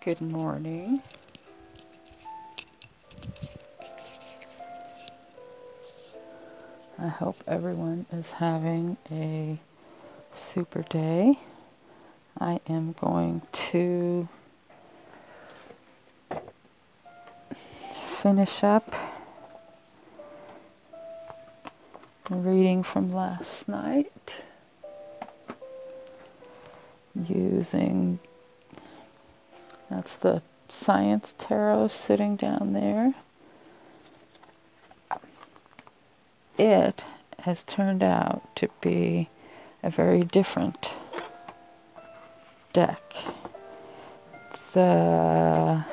Good morning. I hope everyone is having a super day. I am going to finish up reading from last night using, that's the Science Tarot sitting down there. It has turned out to be a very different deck. The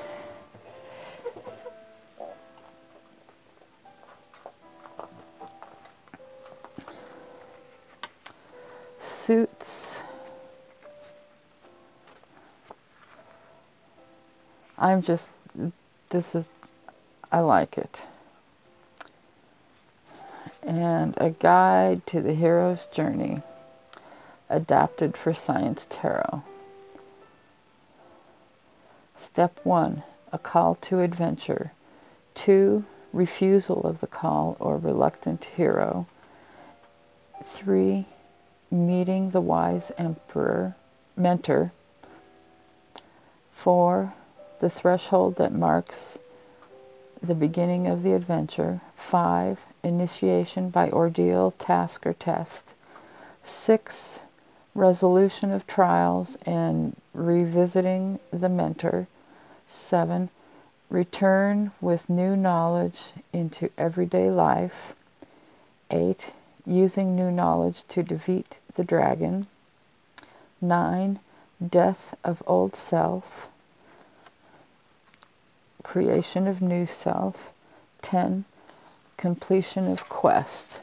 suits, I like it. And a guide to the hero's journey, adapted for Science Tarot. Step 1, a call to adventure. 2, refusal of the call or reluctant hero. 3, meeting the wise mentor. 4, the threshold that marks the beginning of the adventure. 5, initiation by ordeal, task, or test. 6, resolution of trials and revisiting the mentor. 7, return with new knowledge into everyday life. 8, using new knowledge to defeat the dragon. 9, death of old self, creation of new self. 10, completion of quest.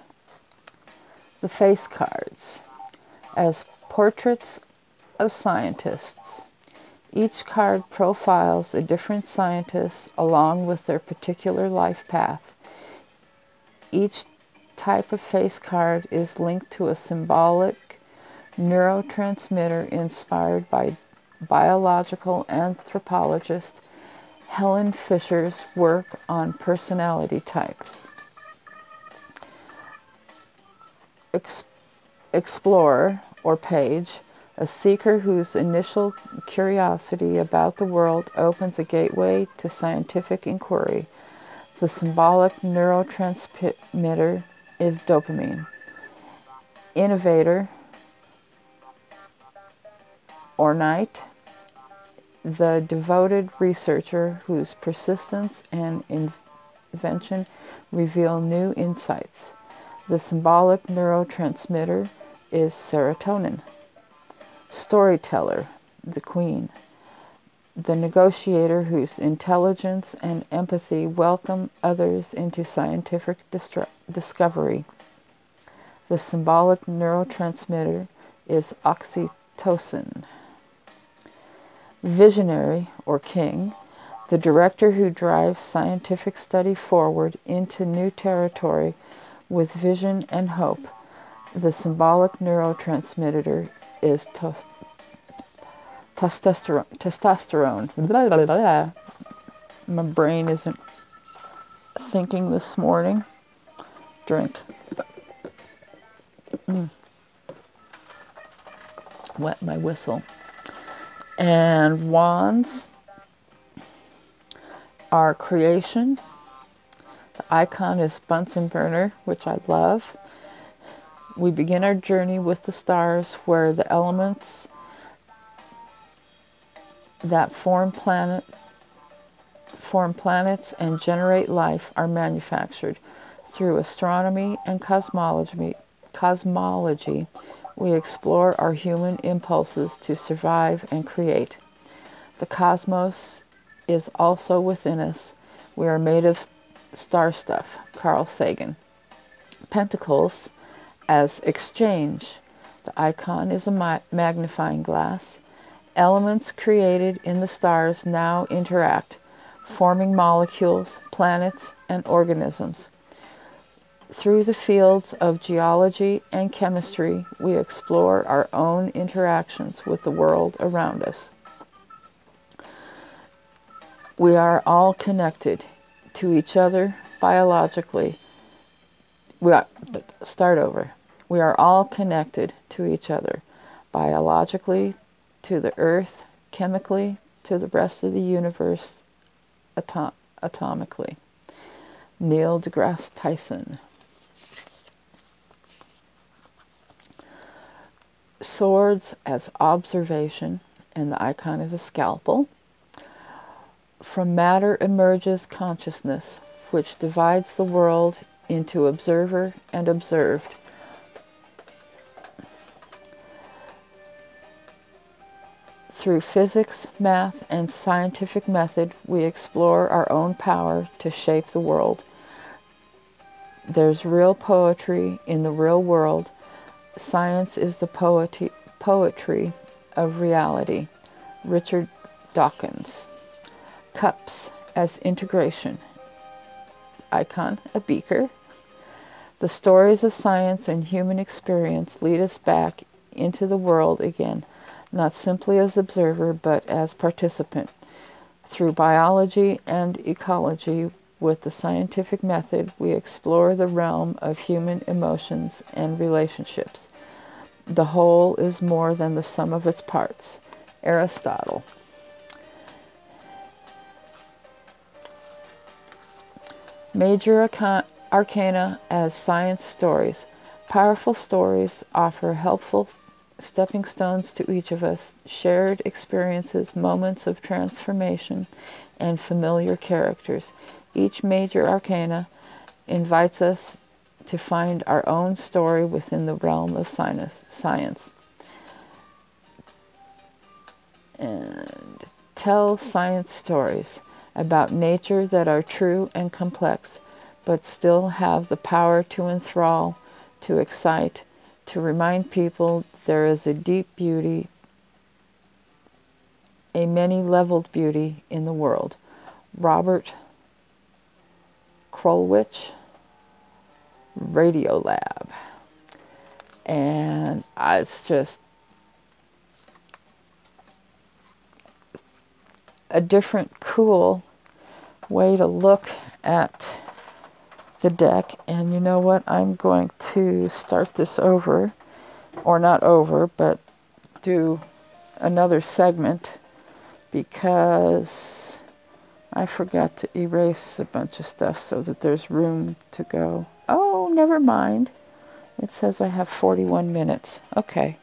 The face cards as portraits of scientists. Each card profiles a different scientist along with their particular life path. Each type of face card is linked to a symbolic neurotransmitter inspired by biological anthropologist Helen Fisher's work on personality types. Explorer, or page, a seeker whose initial curiosity about the world opens a gateway to scientific inquiry. The symbolic neurotransmitter is dopamine. Innovator, or knight, the devoted researcher whose persistence and invention reveal new insights. The symbolic neurotransmitter is serotonin. Storyteller, the queen, the negotiator whose intelligence and empathy welcome others into scientific discovery. The symbolic neurotransmitter is oxytocin. Visionary, or king, the director who drives scientific study forward into new territory with vision and hope. The symbolic neurotransmitter is testosterone. Blah, blah, blah. My brain isn't thinking this morning. Drink. Wet my whistle. And wands are creation. The icon is Bunsen burner, which I love. We begin our journey with the stars, where the elements that form planets and generate life are manufactured. Through astronomy and cosmology, we explore our human impulses to survive and create. The cosmos is also within us. We are made of star stuff. Carl Sagan. Pentacles as exchange. The icon is a magnifying glass. Elements created in the stars now interact, forming molecules, planets, and organisms. Through the fields of geology and chemistry, we explore our own interactions with the world around us. We are all connected to each other biologically. Start over. We are all connected to each other biologically, to the earth, chemically, to the rest of the universe, atomically. Neil deGrasse Tyson. Swords as observation, and the icon is a scalpel. From matter emerges consciousness, which divides the world into observer and observed. Through physics, math, and scientific method, we explore our own power to shape the world. There's real poetry in the real world. Science is the poetry of reality. Richard Dawkins. Cups as integration. Icon, a beaker. The stories of science and human experience lead us back into the world again, not simply as observer, but as participant. Through biology and ecology, with the scientific method, we explore the realm of human emotions and relationships. The whole is more than the sum of its parts. Aristotle. Major arcana as science stories. Powerful stories offer helpful stepping stones to each of us, shared experiences, moments of transformation, and familiar characters. Each major arcana invites us to find our own story within the realm of science. And tell science stories about nature that are true and complex, but still have the power to enthrall, to excite, to remind people there is a deep beauty, a many-leveled beauty in the world. Robert Krulwich, Radiolab. And it's just a different, cool way to look at the deck. And you know what? I'm going to start this over, or not over, but do another segment, because I forgot to erase a bunch of stuff so that there's room to go. Oh, never mind. It says I have 41 minutes. Okay.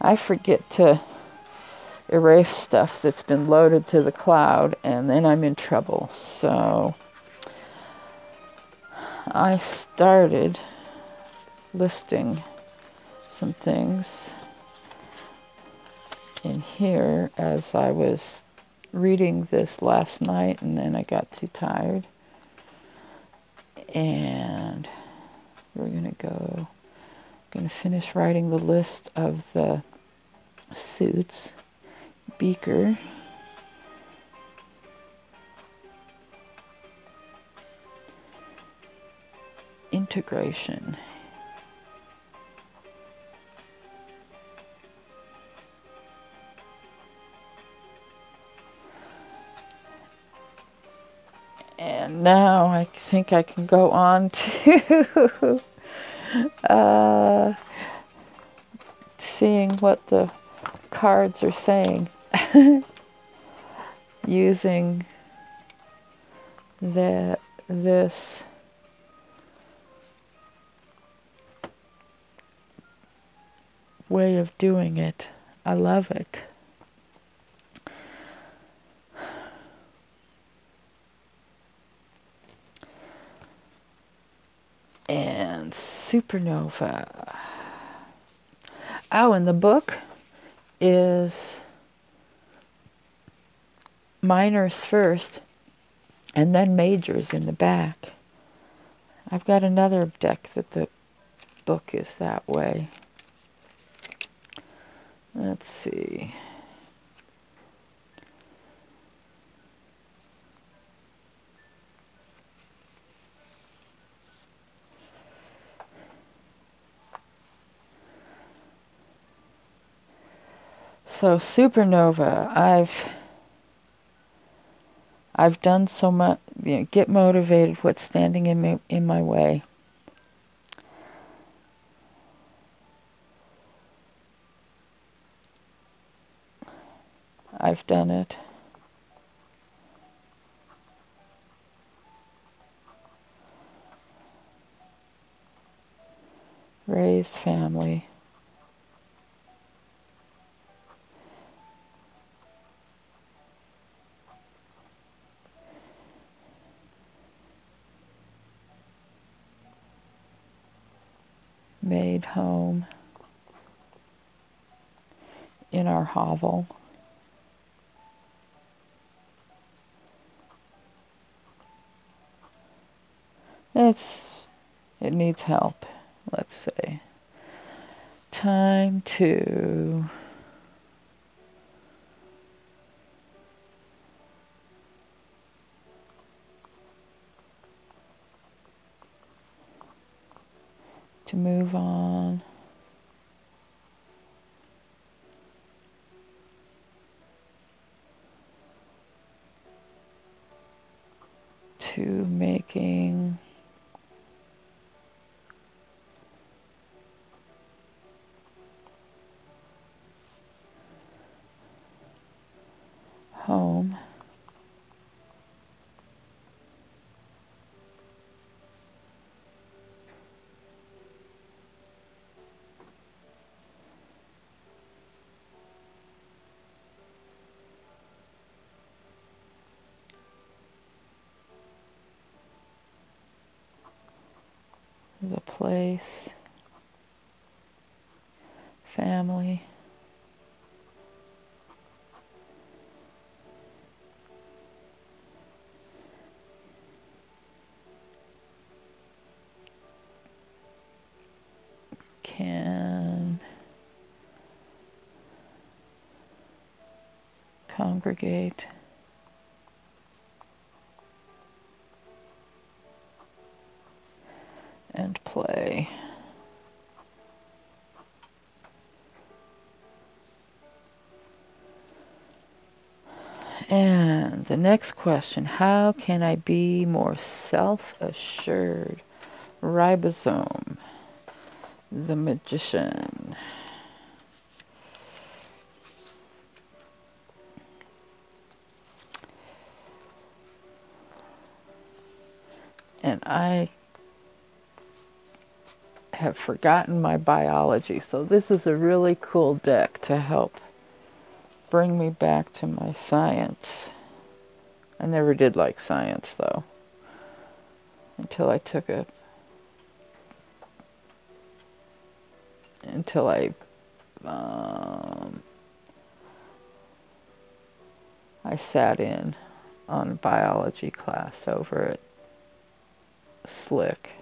I forget to erase stuff that's been loaded to the cloud, and then I'm in trouble. So I started listing some things in here as I was reading this last night, and then I got too tired. And we're going to finish writing the list of the suits. Beaker. Integration. And now I think I can go on to seeing what the cards are saying using this way of doing it. I love it. And supernova. Oh, and the book is minors first, and then majors in the back. I've got another deck that the book is that way. Let's see. So supernova, I've I've done so much. Get motivated. What's standing in my way? I've done it. Raised family. Made home in our hovel. It needs help, let's say. Time to move on. To making home the place, family, can congregate and play. And the next question, how can I be more self-assured? Ribosome, the magician. And I have forgotten my biology, so this is a really cool deck to help bring me back to my science. I never did like science, though, until I took a until I sat in on a biology class over at Slick.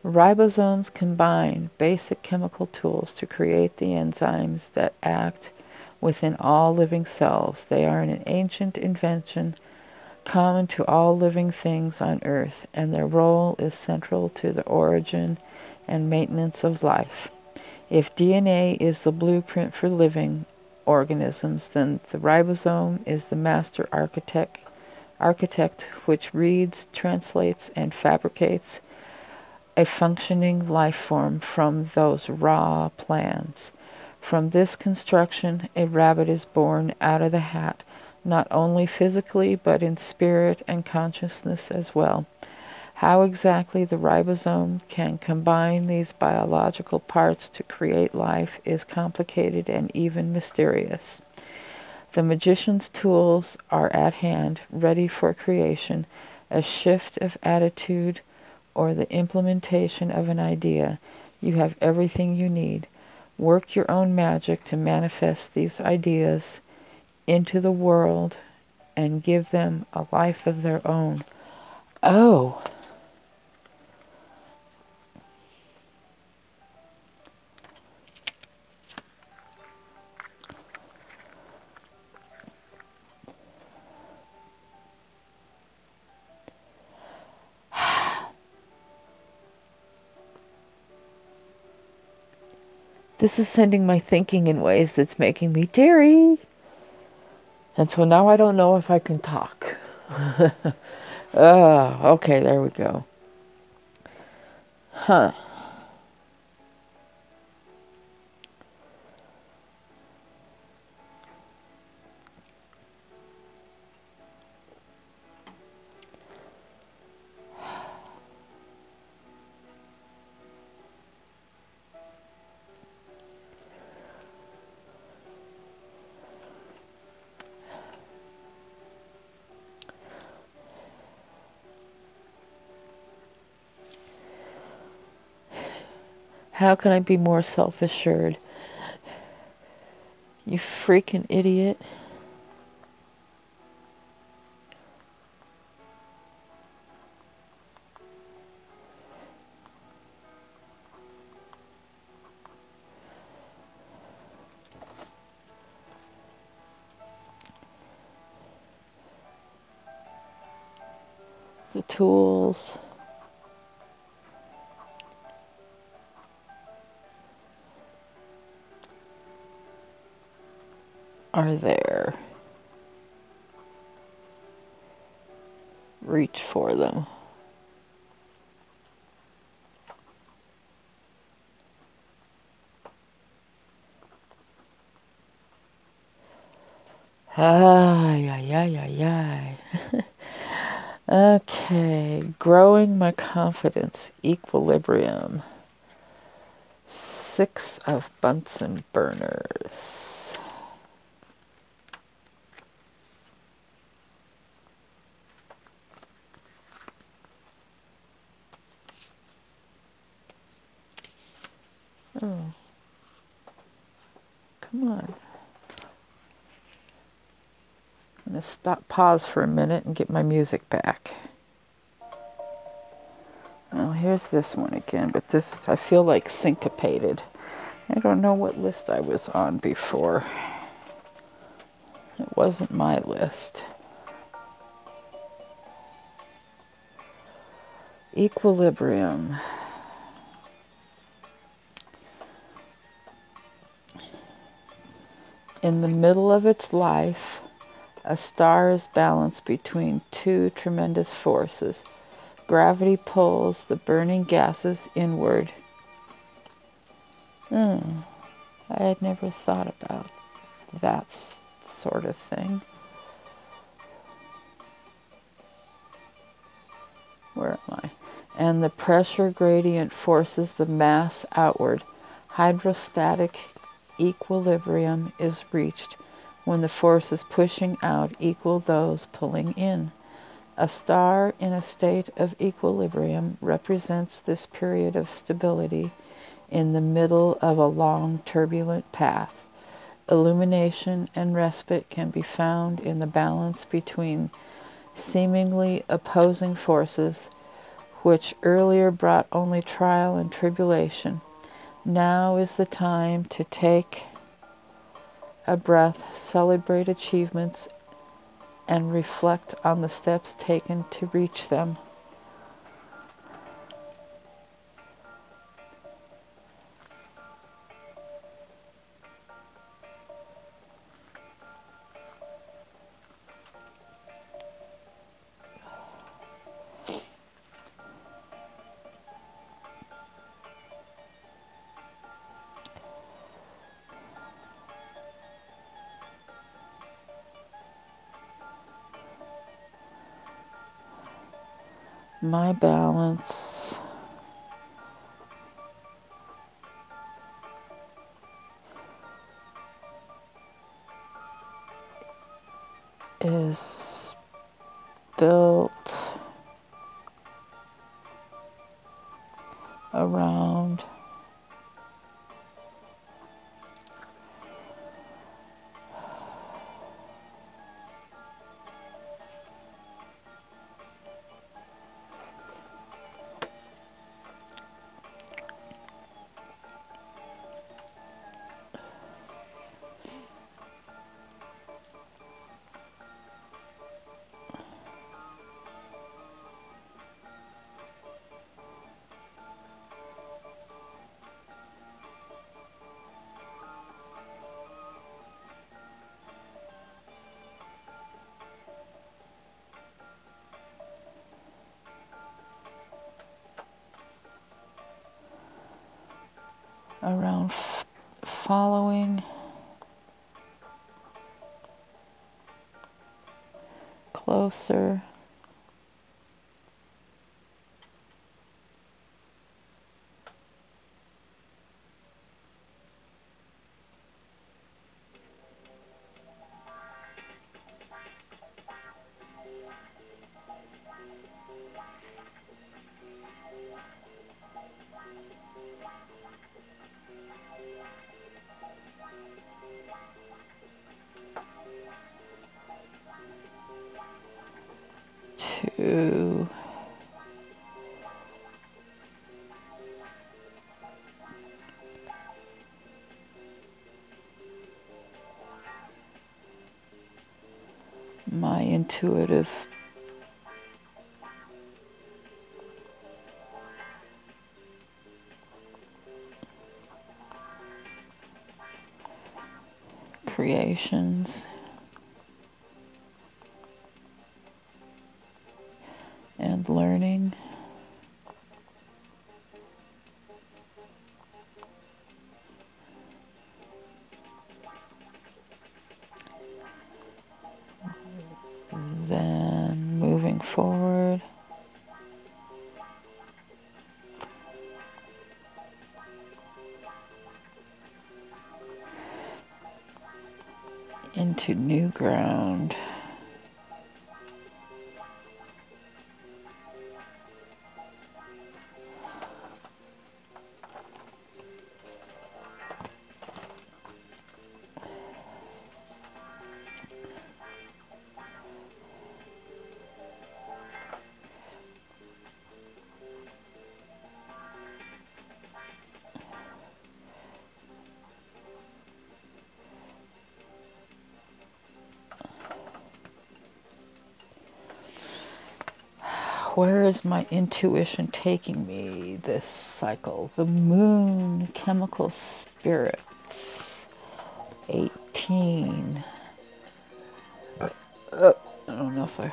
Ribosomes combine basic chemical tools to create the enzymes that act within all living cells. They are an ancient invention common to all living things on Earth, and their role is central to the origin and maintenance of life. If DNA is the blueprint for living organisms, then the ribosome is the master architect which reads, translates, and fabricates a functioning life form from those raw plants. From this construction, a rabbit is born out of the hat, not only physically, but in spirit and consciousness as well. How exactly the ribosome can combine these biological parts to create life is complicated and even mysterious. The magician's tools are at hand, ready for creation, a shift of attitude or the implementation of an idea. You have everything you need. Work your own magic to manifest these ideas into the world and give them a life of their own. Oh. This is sending my thinking in ways that's making me teary. And so now I don't know if I can talk. Oh, okay, there we go. Huh. How can I be more self-assured? You freaking idiot. The tools are there. Reach for them. Ay, ay, ay, ay, ay. Okay, growing my confidence, equilibrium. 6 of Bunsen burners. Oh, come on. I'm going to pause for a minute and get my music back. Oh, here's this one again, but this, I feel like syncopated. I don't know what list I was on before. It wasn't my list. Equilibrium. In the middle of its life, a star is balanced between two tremendous forces. Gravity pulls the burning gases inward. I had never thought about that sort of thing. Where am I? And the pressure gradient forces the mass outward. Hydrostatic equilibrium is reached when the forces pushing out equal those pulling in. A star in a state of equilibrium represents this period of stability in the middle of a long turbulent path. Illumination and respite can be found in the balance between seemingly opposing forces, which earlier brought only trial and tribulation. Now is the time to take a breath, celebrate achievements, and reflect on the steps taken to reach them. My balance is built around around following, closer, to my intuitive creations and learning. Then moving forward into new ground. Where is my intuition taking me this cycle? The moon, chemical spirits, 18. I don't know if I...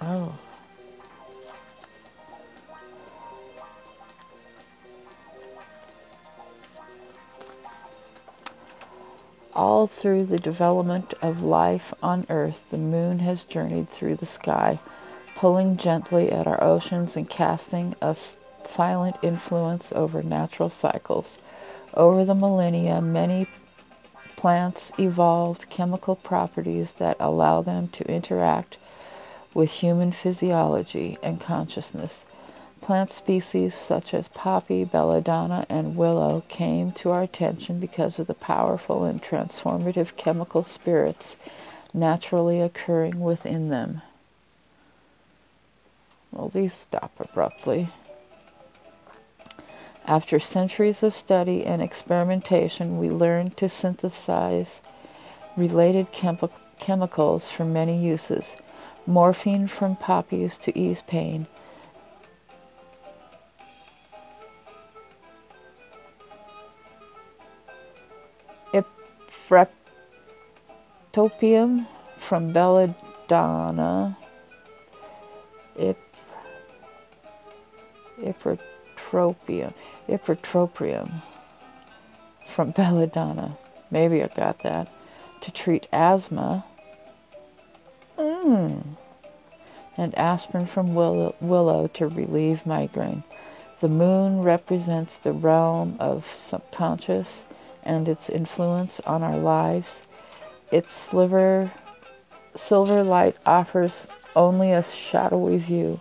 Oh. All through the development of life on Earth, the moon has journeyed through the sky, pulling gently at our oceans and casting a silent influence over natural cycles. Over the millennia, many plants evolved chemical properties that allow them to interact with human physiology and consciousness. Plant species such as poppy, belladonna, and willow came to our attention because of the powerful and transformative chemical spirits naturally occurring within them. Well, these stop abruptly. After centuries of study and experimentation, we learned to synthesize related chemicals for many uses. Morphine from poppies to ease pain. Ipratropium from belladonna. Ipratropium from belladonna. Maybe I got that. To treat asthma. And aspirin from willow to relieve migraine. The moon represents the realm of subconscious and its influence on our lives. Its silver light offers only a shadowy view.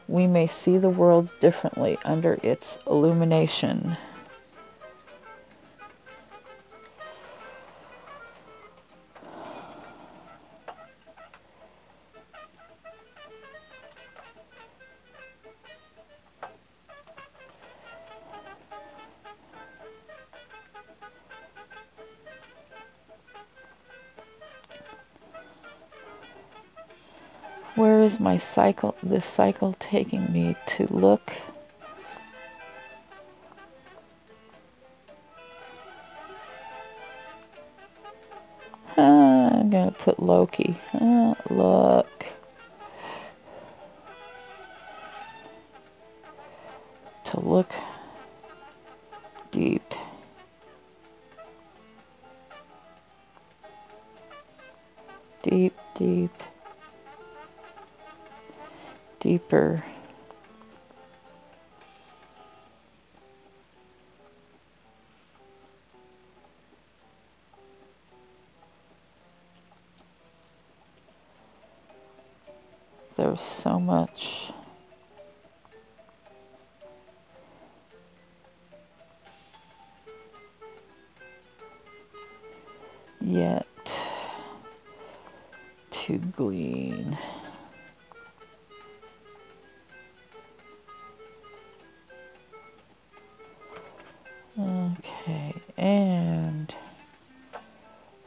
We may see the world differently under its illumination. Where is this cycle taking me to look? I'm going to put Loki. Look. To look deep. Deep, deep. Deeper. There's so much yet to glean. Okay, and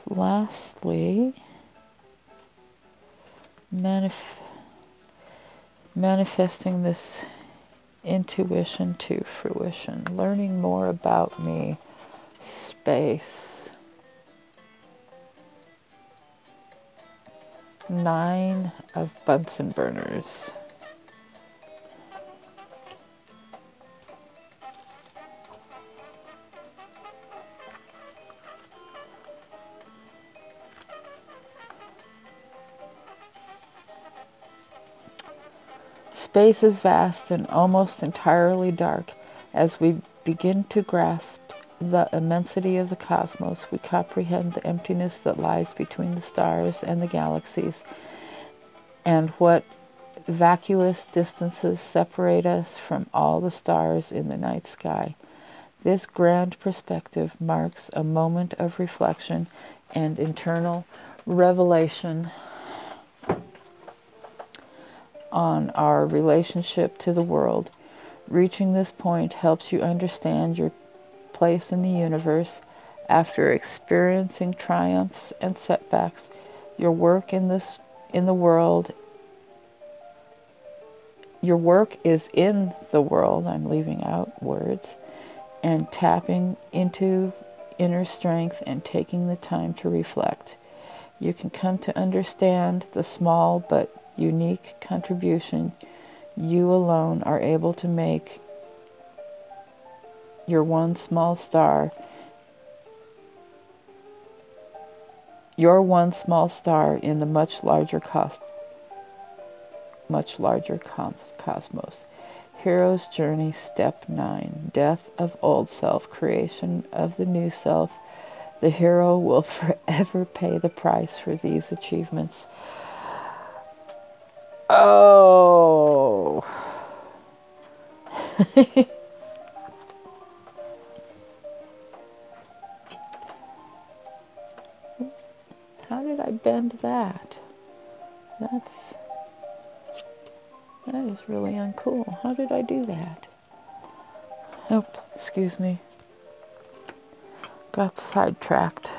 lastly, manifesting this intuition to fruition, learning more about me, space. 9 of Bunsen burners. Space is vast and almost entirely dark. As we begin to grasp the immensity of the cosmos, we comprehend the emptiness that lies between the stars and the galaxies, and what vacuous distances separate us from all the stars in the night sky. This grand perspective marks a moment of reflection and internal revelation on our relationship to the world. Reaching this point helps you understand your place in the universe. After experiencing triumphs and setbacks, your work in the world. Your work is in the world. I'm leaving out words. And tapping into inner strength and taking the time to reflect. You can come to understand the small but unique contribution you alone are able to make. Your one small star in the much larger cosmos. Hero's Journey, Step 9. Death of old self, creation of the new self. The hero will forever pay the price for these achievements. Oh. How did I bend that? That is really uncool. How did I do that? Oh, excuse me. Got sidetracked.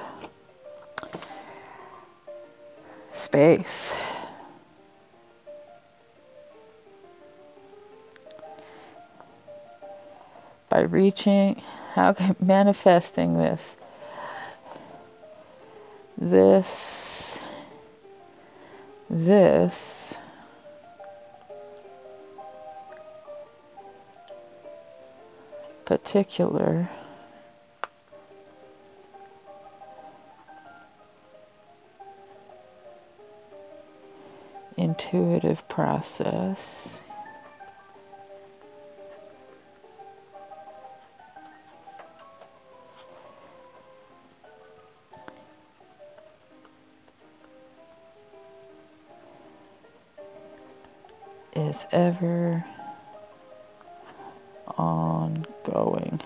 Space. By manifesting this particular intuitive process is ever ongoing.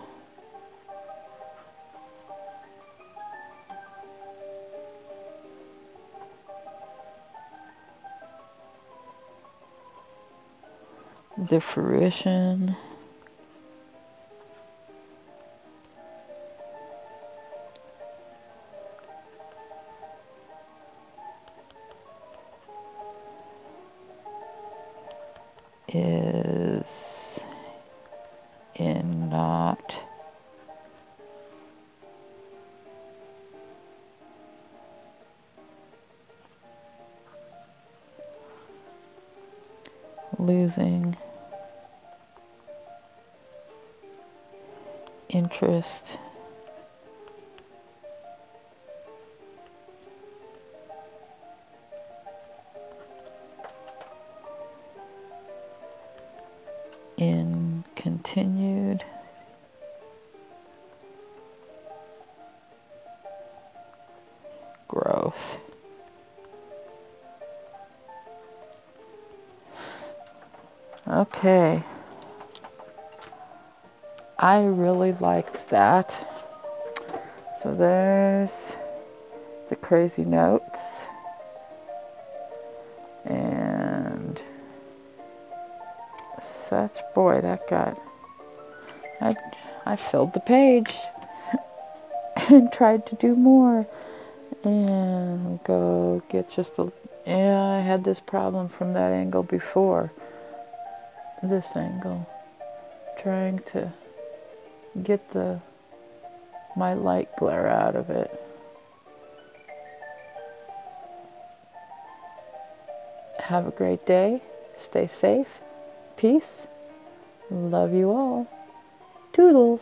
The fruition is in not losing interest in continued growth. Okay. I really liked that. So there's the crazy notes. And such, boy, that got, I filled the page and tried to do more. And go get just a, yeah, I had this problem from that angle before. This angle. Trying to get my light glare out of it. Have a great day. Stay safe. Peace. Love you all. Toodles.